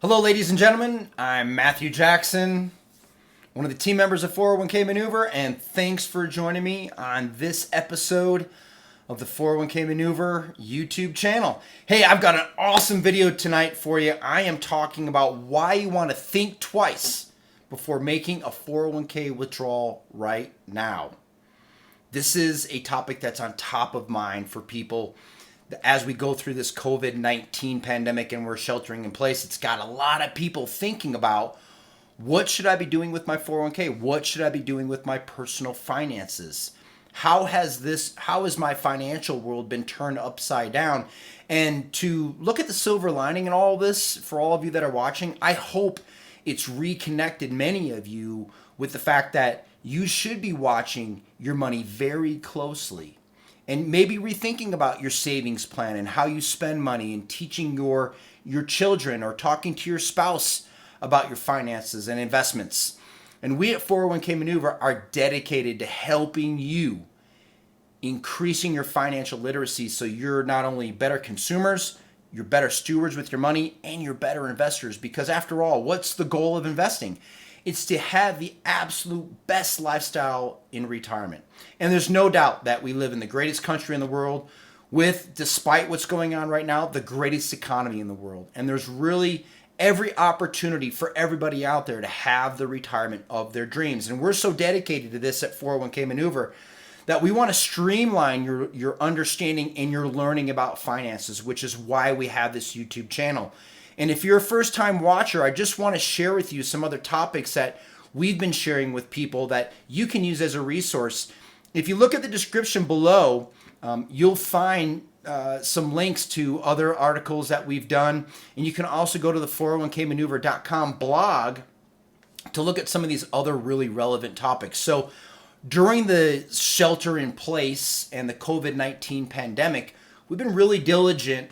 Hello, ladies and gentlemen. I'm Matthew Jackson, one of the team members of 401k Maneuver, and thanks for joining me on this episode of the 401k Maneuver YouTube channel. Hey, I've got an awesome video tonight for you. I am talking about why you want to think twice before making a 401k withdrawal right now. This is a topic that's on top of mind for people as we go through this COVID-19 pandemic and we're sheltering in place. It's got a lot of people thinking about, what should I be doing with my 401k? What should I be doing with my personal finances? How has my financial world been turned upside down? And to look at the silver lining in all this, for all of you that are watching, I hope it's reconnected many of you with the fact that you should be watching your money very closely and maybe rethinking about your savings plan and how you spend money, and teaching your children or talking to your spouse about your finances and investments. And we at 401k Maneuver are dedicated to helping you increasing your financial literacy so you're not only better consumers, you're better stewards with your money, and you're better investors. Because after all, what's the goal of investing? It's to have the absolute best lifestyle in retirement. And there's no doubt that we live in the greatest country in the world with, despite what's going on right now, the greatest economy in the world. And there's really every opportunity for everybody out there to have the retirement of their dreams. And we're so dedicated to this at 401k Maneuver that we want to streamline your understanding and your learning about finances, which is why we have this YouTube channel. And if you're a first-time watcher, I just want to share with you some other topics that we've been sharing with people that you can use as a resource. If you look at the description below, you'll find some links to other articles that we've done. And you can also go to the 401kmaneuver.com blog to look at some of these other really relevant topics. So during the shelter in place and the COVID-19 pandemic, we've been really diligent.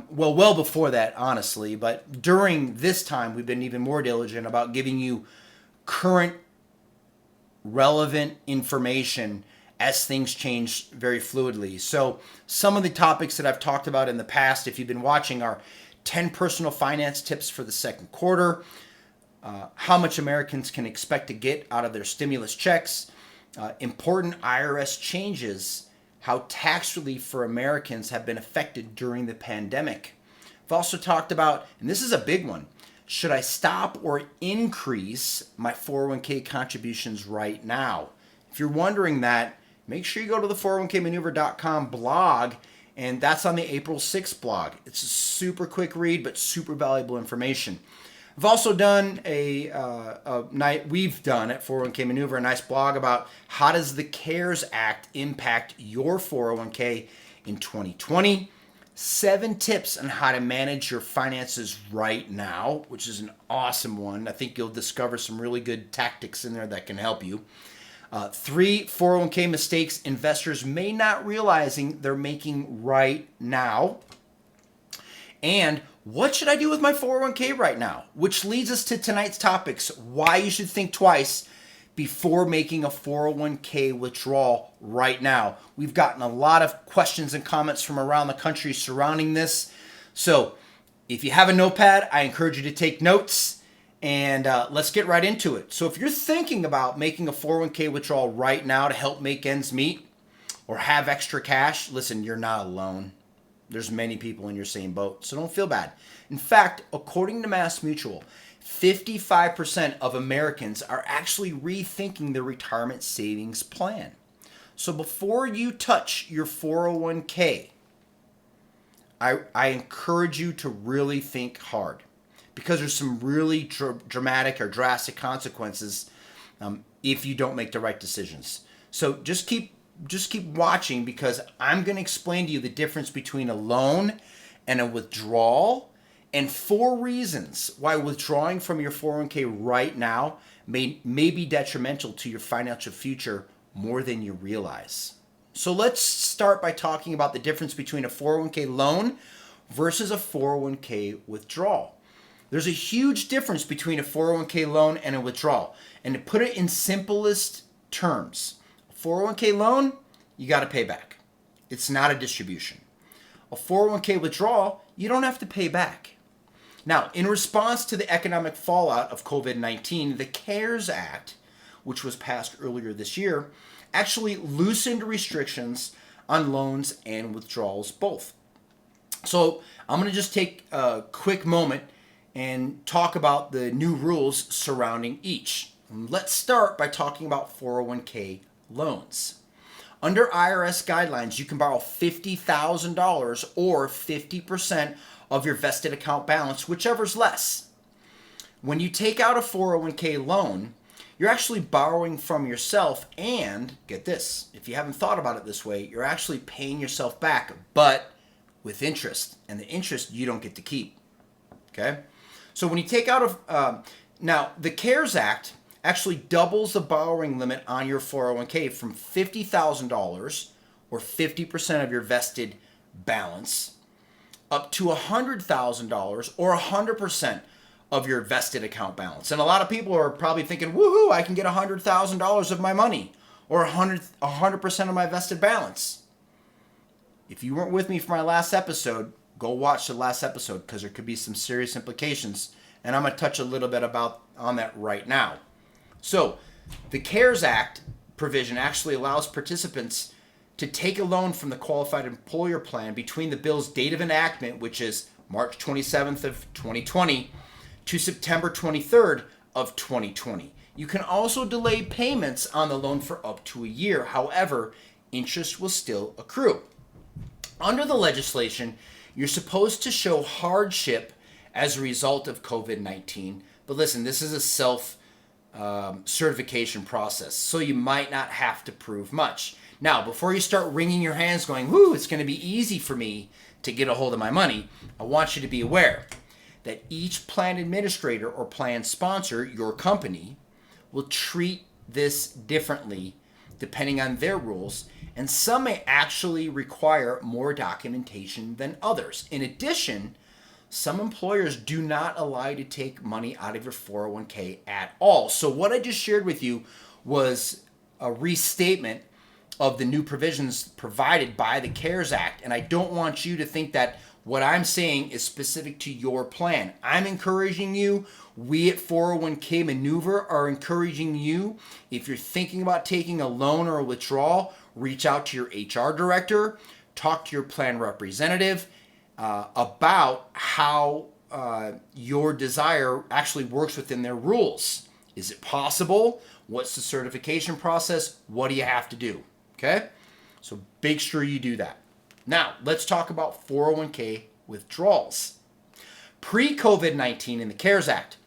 Well before that, honestly, but during this time, we've been even more diligent about giving you current, relevant information as things change very fluidly. So some of the topics that I've talked about in the past, if you've been watching, are 10 personal finance tips for the second quarter, how much Americans can expect to get out of their stimulus checks, important IRS changes, how tax relief for Americans have been affected during the pandemic. I've also talked about, and this is a big one, should I stop or increase my 401k contributions right now? If you're wondering that, make sure you go to the 401kmaneuver.com blog, and that's on the April 6th blog. It's a super quick read, but super valuable information. I've also done we've done at 401k Maneuver a nice blog about how does the CARES Act impact your 401k in 2020. 7 tips on how to manage your finances right now, which is an awesome one. I think you'll discover some really good tactics in there that can help you. 3 401k mistakes investors may not realizing they're making right now. And what should I do with my 401k right now? Which leads us to tonight's topics, why you should think twice before making a 401k withdrawal right now. We've gotten a lot of questions and comments from around the country surrounding this. So if you have a notepad, I encourage you to take notes, and let's get right into it. So if you're thinking about making a 401k withdrawal right now to help make ends meet or have extra cash, listen, you're not alone. There's many people in your same boat, so don't feel bad. In fact, according to MassMutual, 55% of Americans are actually rethinking their retirement savings plan. So before you touch your 401k, I encourage you to really think hard, because there's some really dramatic or drastic consequences if you don't make the right decisions. So just keep watching, because I'm going to explain to you the difference between a loan and a withdrawal, and 4 reasons why withdrawing from your 401k right now may be detrimental to your financial future more than you realize. So let's start by talking about the difference between a 401k loan versus a 401k withdrawal. There's a huge difference between a 401k loan and a withdrawal. And to put it in simplest terms, 401k loan, you got to pay back. It's not a distribution. A 401k withdrawal, you don't have to pay back. Now, in response to the economic fallout of COVID-19, the CARES Act, which was passed earlier this year, actually loosened restrictions on loans and withdrawals both. So I'm going to just take a quick moment and talk about the new rules surrounding each. Let's start by talking about 401k loans. Under IRS guidelines, you can borrow $50,000 or 50% of your vested account balance, whichever's less. When you take out a 401k loan, you're actually borrowing from yourself, and get this, if you haven't thought about it this way, you're actually paying yourself back, but with interest, and the interest you don't get to keep. Okay? So when you take out now the CARES Act actually doubles the borrowing limit on your 401k from $50,000 or 50% of your vested balance up to $100,000 or 100% of your vested account balance. And a lot of people are probably thinking, woohoo, I can get $100,000 of my money or 100% of my vested balance. If you weren't with me for my last episode, go watch the last episode because there could be some serious implications. And I'm going to touch a little bit on that right now. So the CARES Act provision actually allows participants to take a loan from the qualified employer plan between the bill's date of enactment, which is March 27th of 2020, to September 23rd of 2020. You can also delay payments on the loan for up to a year. However, interest will still accrue. Under the legislation, you're supposed to show hardship as a result of COVID-19. But listen, this is a certification process, so you might not have to prove much. Now, before you start wringing your hands going, whoo, it's going to be easy for me to get a hold of my money, I want you to be aware that each plan administrator or plan sponsor, your company, will treat this differently depending on their rules, and some may actually require more documentation than others. In addition, some employers do not allow you to take money out of your 401k at all. So what I just shared with you was a restatement of the new provisions provided by the CARES Act. And I don't want you to think that what I'm saying is specific to your plan. I'm encouraging you, we at 401k Maneuver are encouraging you, if you're thinking about taking a loan or a withdrawal, reach out to your HR director, talk to your plan representative, about how your desire actually works within their rules. Is it possible? What's the certification process? What do you have to do? Okay? So make sure you do that. Now, let's talk about 401k withdrawals. Pre-COVID-19 in the CARES Act,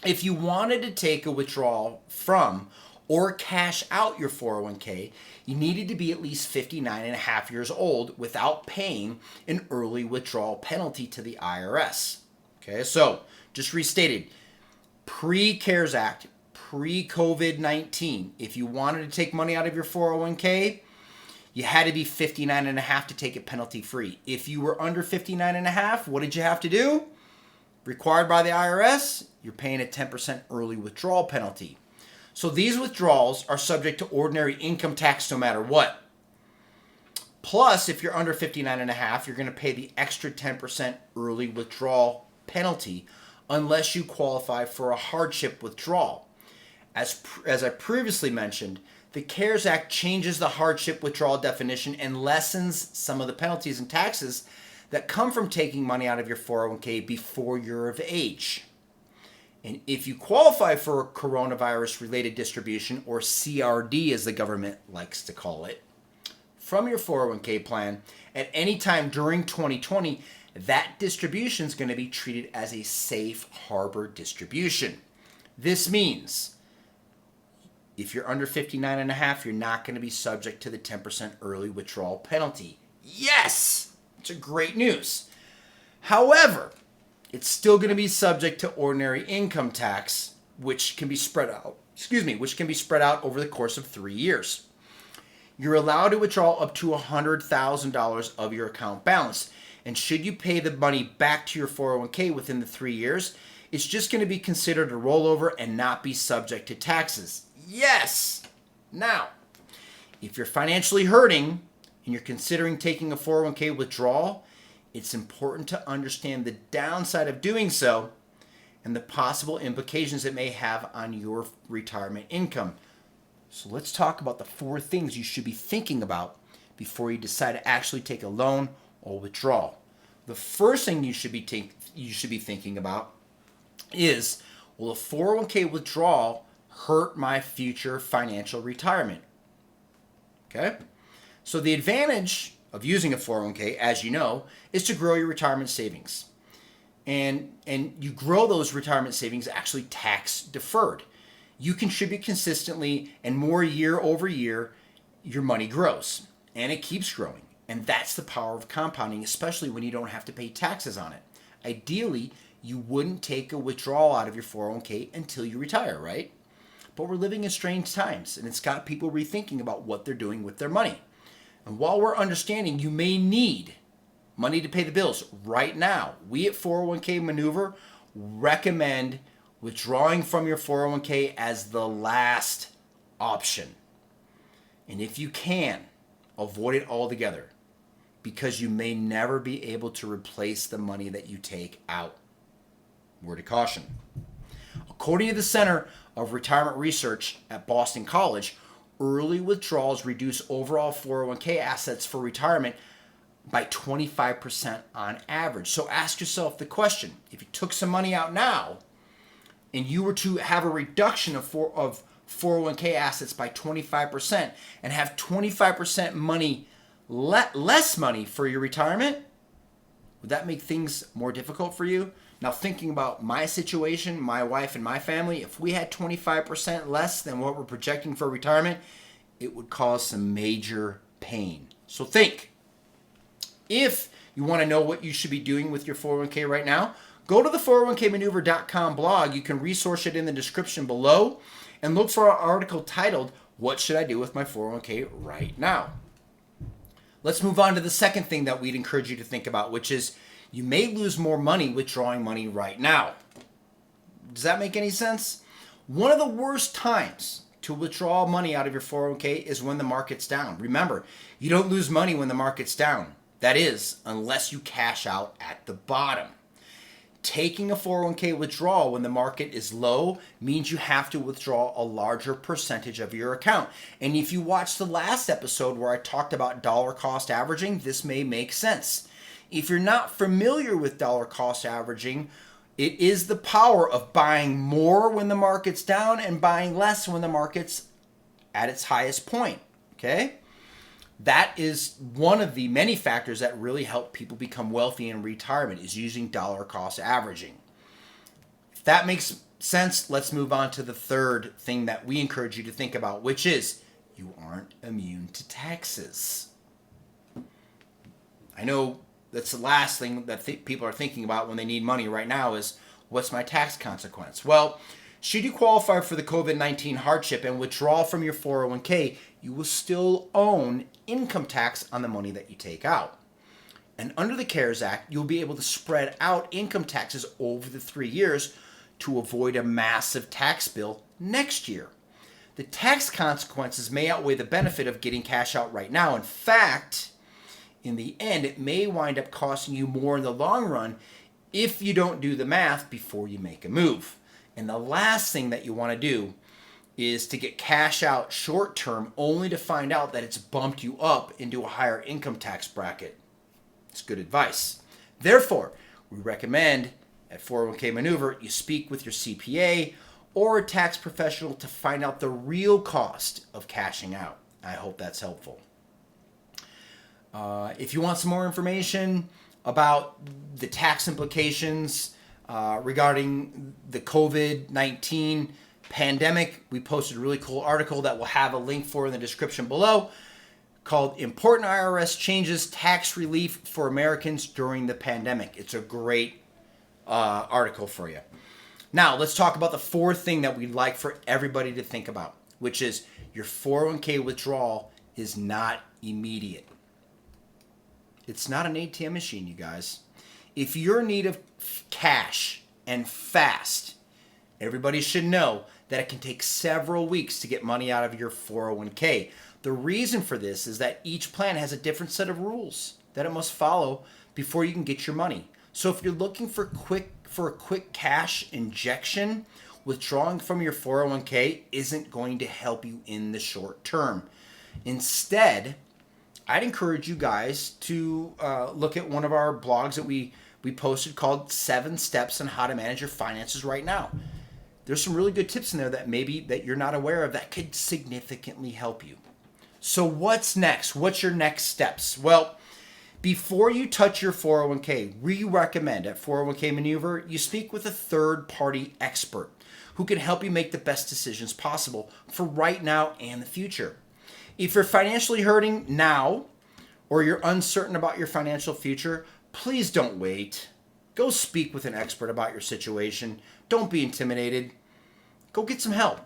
if you wanted to take a withdrawal from or cash out your 401k, you needed to be at least 59 and a half years old without paying an early withdrawal penalty to the IRS. Okay, so just restated, pre-CARES Act, pre-COVID-19, if you wanted to take money out of your 401k, you had to be 59 and a half to take it penalty free. If you were under 59 and a half, what did you have to do? Required by the IRS, you're paying a 10% early withdrawal penalty. So these withdrawals are subject to ordinary income tax no matter what. Plus, if you're under 59 and a half, you're going to pay the extra 10% early withdrawal penalty unless you qualify for a hardship withdrawal. As I previously mentioned, the CARES Act changes the hardship withdrawal definition and lessens some of the penalties and taxes that come from taking money out of your 401k before you're of age. And if you qualify for a coronavirus-related distribution, or CRD as the government likes to call it, from your 401k plan at any time during 2020, that distribution is going to be treated as a safe harbor distribution. This means if you're under 59 and a half, you're not going to be subject to the 10% early withdrawal penalty. Yes! It's a great news. However, it's still going to be subject to ordinary income tax, which can be spread out over the course of 3 years. You're allowed to withdraw up to $100,000 of your account balance. And should you pay the money back to your 401k within the 3 years, it's just going to be considered a rollover and not be subject to taxes. Yes! Now, if you're financially hurting and you're considering taking a 401k withdrawal, it's important to understand the downside of doing so and the possible implications it may have on your retirement income. So let's talk about the 4 things you should be thinking about before you decide to actually take a loan or withdrawal. The first thing you should be thinking about is, will a 401k withdrawal hurt my future financial retirement? Okay? So the advantage of using a 401k, as you know, is to grow your retirement savings. And you grow those retirement savings actually tax deferred. You contribute consistently, and more year over year, your money grows and it keeps growing. And that's the power of compounding, especially when you don't have to pay taxes on it. Ideally, you wouldn't take a withdrawal out of your 401k until you retire, right? But we're living in strange times, and it's got people rethinking about what they're doing with their money. And while we're understanding you may need money to pay the bills right now, we at 401k Maneuver recommend withdrawing from your 401k as the last option. And if you can, avoid it altogether, because you may never be able to replace the money that you take out. Word of caution. According to the Center of Retirement Research at Boston College, early withdrawals reduce overall 401k assets for retirement by 25% on average. So ask yourself the question, if you took some money out now and you were to have a reduction of 401k assets by 25% and have 25% money less money for your retirement, would that make things more difficult for you? Now, thinking about my situation, my wife and my family, if we had 25% less than what we're projecting for retirement, it would cause some major pain. So think. If you want to know what you should be doing with your 401k right now, go to the 401kmaneuver.com blog. You can resource it in the description below and look for our article titled, "What Should I Do with My 401k Right Now?" Let's move on to the second thing that we'd encourage you to think about, which is you may lose more money withdrawing money right now. Does that make any sense? One of the worst times to withdraw money out of your 401k is when the market's down. Remember, you don't lose money when the market's down. That is, unless you cash out at the bottom. Taking a 401k withdrawal when the market is low means you have to withdraw a larger percentage of your account. And if you watched the last episode where I talked about dollar cost averaging, this may make sense. If you're not familiar with dollar cost averaging, it is the power of buying more when the market's down and buying less when the market's at its highest point. Okay? That is one of the many factors that really help people become wealthy in retirement, is using dollar cost averaging. If that makes sense, let's move on to the third thing that we encourage you to think about, which is you aren't immune to taxes. I know that's the last thing that people are thinking about when they need money right now is, what's my tax consequence? Well, should you qualify for the COVID-19 hardship and withdraw from your 401k, you will still own income tax on the money that you take out. And under the CARES Act, you'll be able to spread out income taxes over the 3 years to avoid a massive tax bill next year. The tax consequences may outweigh the benefit of getting cash out right now. In fact, in the end, it may wind up costing you more in the long run if you don't do the math before you make a move. And the last thing that you want to do is to get cash out short term only to find out that it's bumped you up into a higher income tax bracket. It's good advice. Therefore, we recommend at 401k Maneuver you speak with your CPA or a tax professional to find out the real cost of cashing out. I hope that's helpful. If you want some more information about the tax implications regarding the COVID-19 pandemic, we posted a really cool article that we'll have a link for in the description below called "Important IRS Changes Tax Relief for Americans During the Pandemic." It's a great article for you. Now, let's talk about the fourth thing that we'd like for everybody to think about, which is your 401k withdrawal is not immediate. It's not an ATM machine, you guys. If you're in need of cash and fast, everybody should know that it can take several weeks to get money out of your 401k. The reason for this is that each plan has a different set of rules that it must follow before you can get your money. So if you're looking for a quick cash injection, withdrawing from your 401k isn't going to help you in the short term. Instead, I'd encourage you guys to look at one of our blogs that we posted called 7 Steps on How to Manage Your Finances Right Now. There's some really good tips in there that you're not aware of that could significantly help you. So what's next? What's your next steps? Well, before you touch your 401k, we recommend at 401k Maneuver, you speak with a third-party expert who can help you make the best decisions possible for right now and the future. If you're financially hurting now or you're uncertain about your financial future, please don't wait. Go speak with an expert about your situation. Don't be intimidated. Go get some help.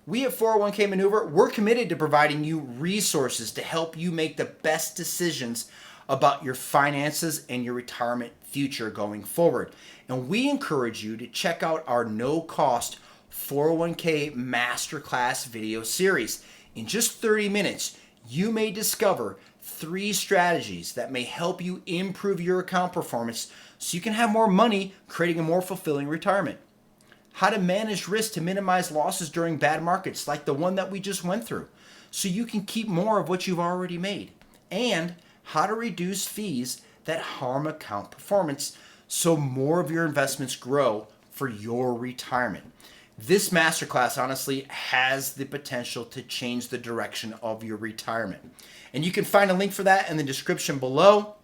We at 401k Maneuver, we're committed to providing you resources to help you make the best decisions about your finances and your retirement future going forward. And we encourage you to check out our no-cost 401k Masterclass video series. In just 30 minutes, you may discover 3 strategies that may help you improve your account performance so you can have more money, creating a more fulfilling retirement. How to manage risk to minimize losses during bad markets like the one that we just went through so you can keep more of what you've already made. And how to reduce fees that harm account performance so more of your investments grow for your retirement. This masterclass honestly has the potential to change the direction of your retirement. And you can find a link for that in the description below.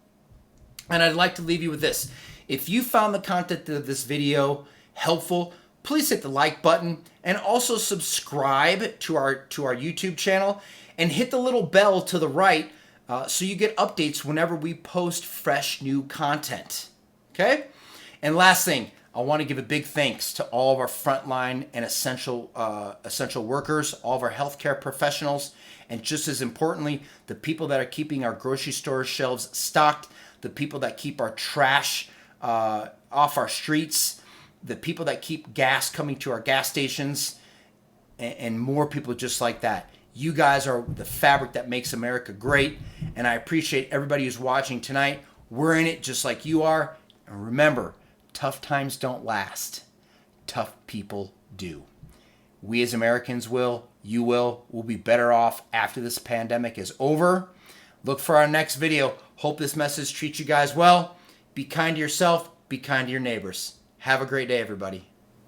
And I'd like to leave you with this. If you found the content of this video helpful, please hit the like button and also subscribe to our YouTube channel and hit the little bell to the right so you get updates whenever we post fresh new content. Okay? And last thing, I want to give a big thanks to all of our frontline and essential workers, all of our healthcare professionals, and just as importantly, the people that are keeping our grocery store shelves stocked, the people that keep our trash off our streets, the people that keep gas coming to our gas stations, and more people just like that. You guys are the fabric that makes America great, and I appreciate everybody who's watching tonight. We're in it just like you are. And remember, tough times don't last. Tough people do. We as Americans will, you will, we'll be better off after this pandemic is over. Look for our next video. Hope this message treats you guys well. Be kind to yourself. Be kind to your neighbors. Have a great day, everybody.